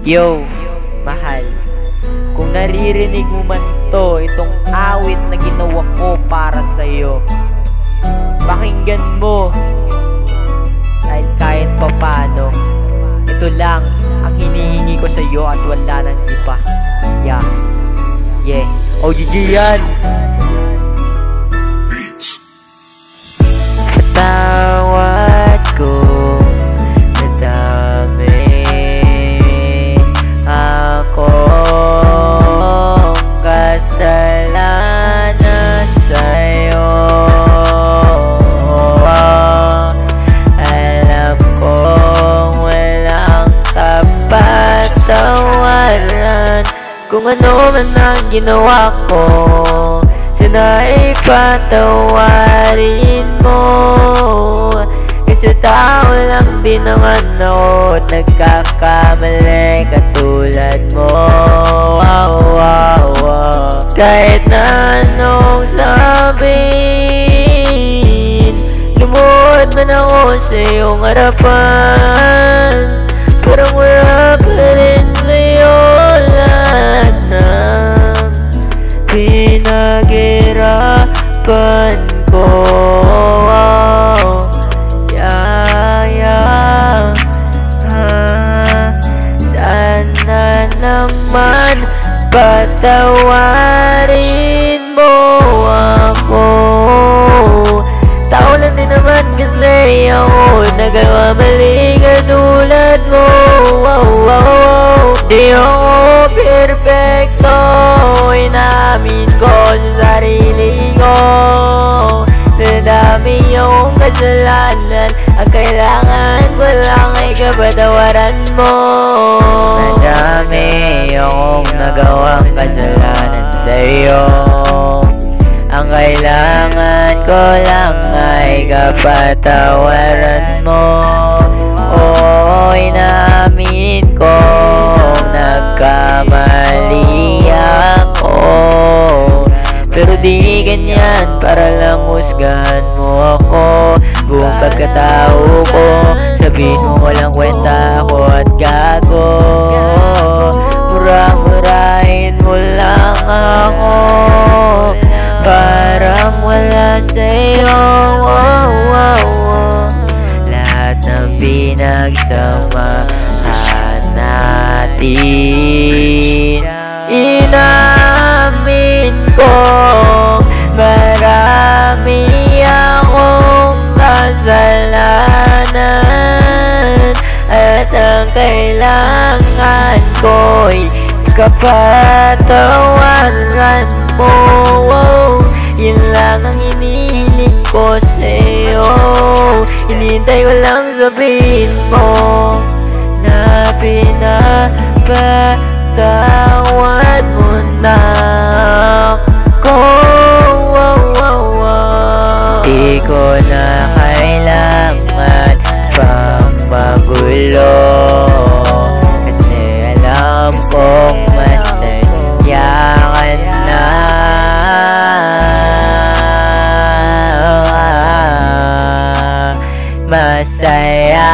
Yo, mahal, kung naririnig mo man itong awit na ginawa ko para sa'yo, pakinggan mo, dahil kahit papano, ito lang ang hinihingi ko sa'yo at wala nang iba. Yeah, OGG yan! Patawad ko kung ano man ang ginawa ko, sana ipatawarin mo. Kasi tao lang din naman ako, nagkakamali katulad mo. Kahit na anong sabihin, lumuhod man ako sa iyong harapan, parang wala pa rin sa'yo lahat ng pinaghirapan ko. Sana naman patawarin mo ako. Tao lang din naman kasi ako, nagawa mali katulad mo. Di ako perfecto, inamin ko sa sarili ko. Nadami yung kasalanan, ang kailangan ko lang ay kapatawaran mo. Nadami yung nagawang kasalanan sa'yo, ang kailangan ko lang ay kapatawaran mo. Oo, inamin ko nagkamali ako, pero di ganyan para lang husgahan mo ako. Buong pagkatao ko, sabihin mo walang kwenta ako at gago. Murah-murahin mo lang ako, parang wala sa'yo. Lahat ng pinagsamahan natin, inamin ko marami akong kasalanan, at ang kailangan ko'y kapatawaran mo. Yun lang ang hinihiling ko sa'yo, hinihintay ko lang sabihin mo na pinapatawad mo na ako. Di ko na kailangan pang magulo, kasi alam kong masaya ka na. Masaya